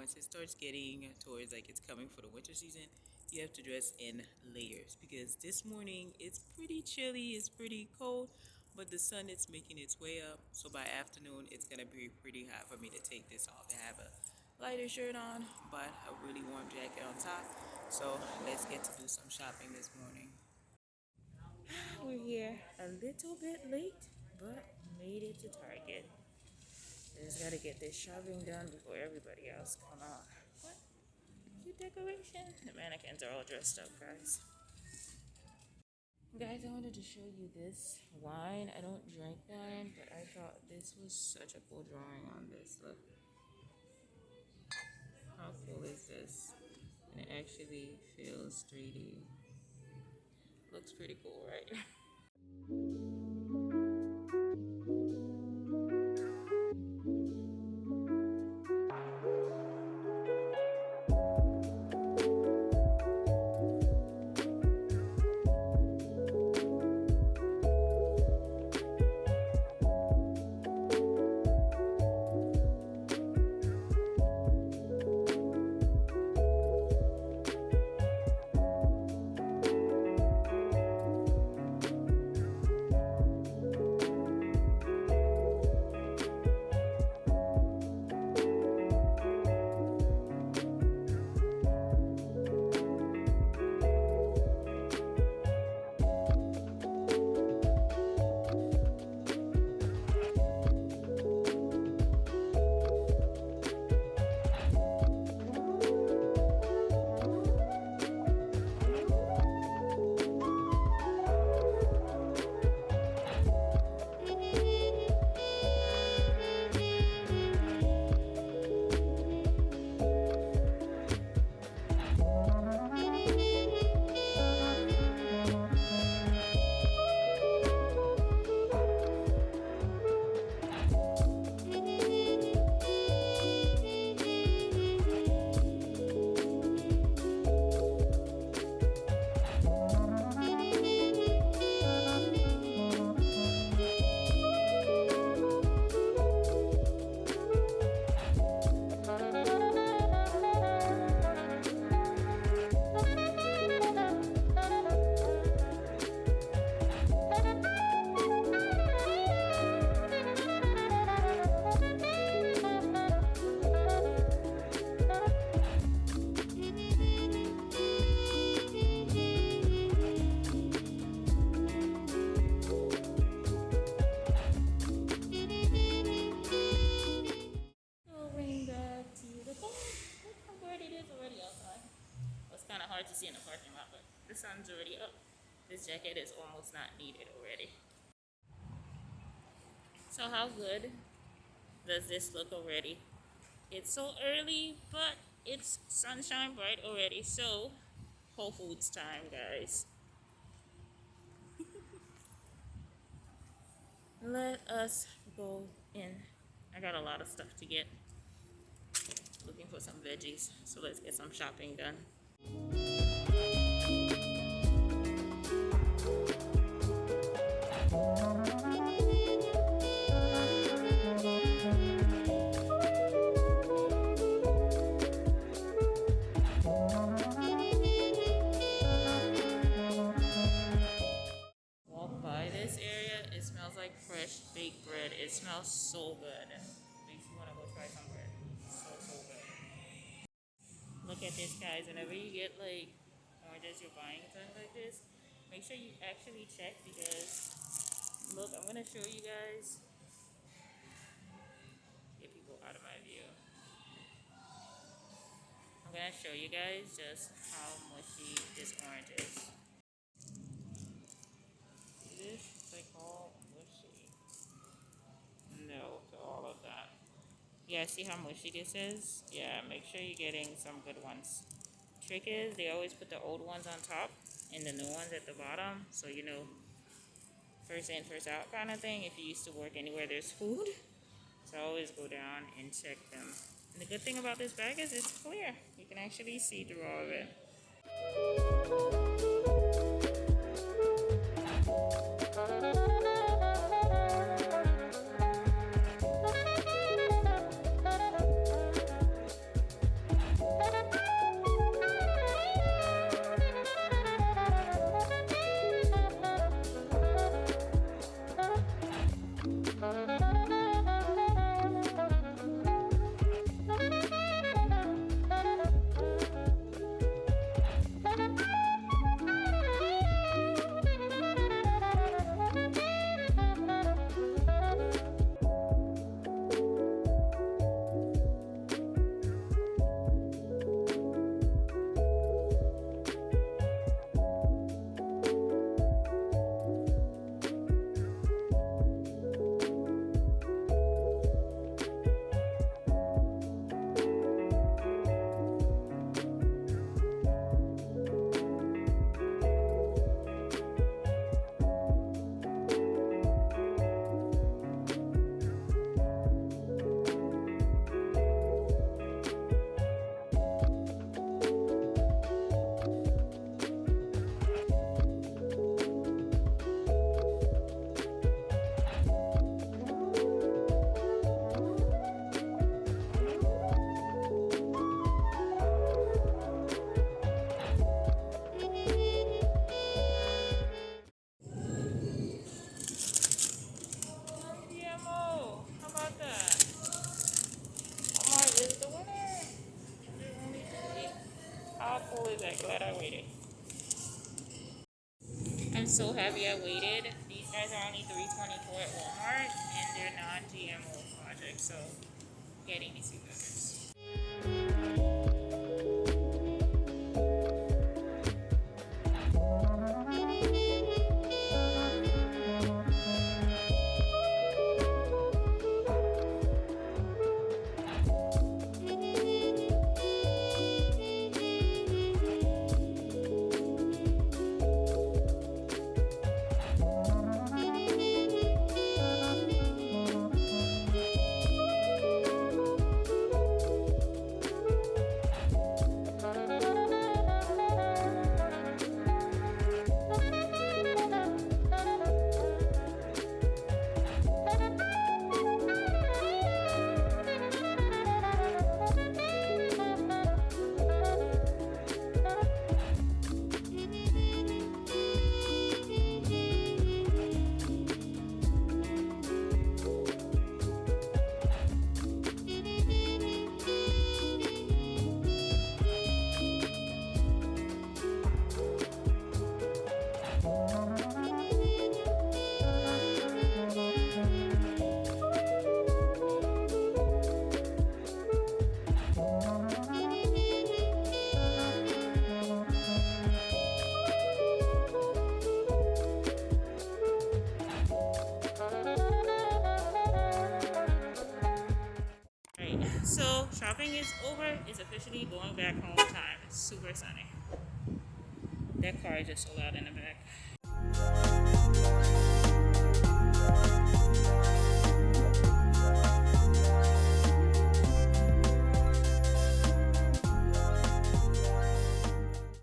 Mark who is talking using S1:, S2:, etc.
S1: once it starts getting towards like it's coming for the winter season, you have to dress in layers because this morning it's pretty chilly, it's pretty cold, but the sun is making its way up. So by afternoon, it's gonna be pretty hot for me to take this off and have a lighter shirt on, but a really warm jacket on top. So let's get to do some shopping this morning. We're here a little bit late, but made it to Target. Just gotta get this shopping done before everybody else come out. What? Cute decoration. The mannequins are all dressed up, guys. Guys, I wanted to show you this wine. I don't drink wine, but I thought this was such a cool drawing on this. Look. How cool is this? And it actually feels 3D. Looks pretty cool, right? Hard to see in the parking lot, but the sun's already up. This jacket is almost not needed already. So how good does this look already? It's so early, but it's sunshine bright already. So Whole Foods time, guys. Let us go in. I got a lot of stuff to get. Looking for some veggies, so let's get some shopping done. Walk by this area, it smells like fresh baked bread. It smells so good. Makes you want to go try some bread. So good. Look at this, guys. Whenever you get like oranges you're buying something like this, make sure you actually check, because look, I'm gonna show you guys. Get people out of my view. I'm gonna show you guys just how mushy this orange is. See this? It's like all mushy. No to all of that. Yeah, see how mushy this is? Yeah, make sure you're getting some good ones. Trick is, they always put the old ones on top and the new ones at the bottom. So, you know, first in, first out kind of thing. If you used to work anywhere there's food. So always go down and check them. And the good thing about this bag is it's clear. You can actually see through all of it. that. Glad I waited. I'm so happy I waited. These guys are only $3.24 at Walmart, and they're non-GMO projects, so getting these cucumbers. So shopping is over. It's officially going back home time. It's super sunny. That car is just so loud in the back.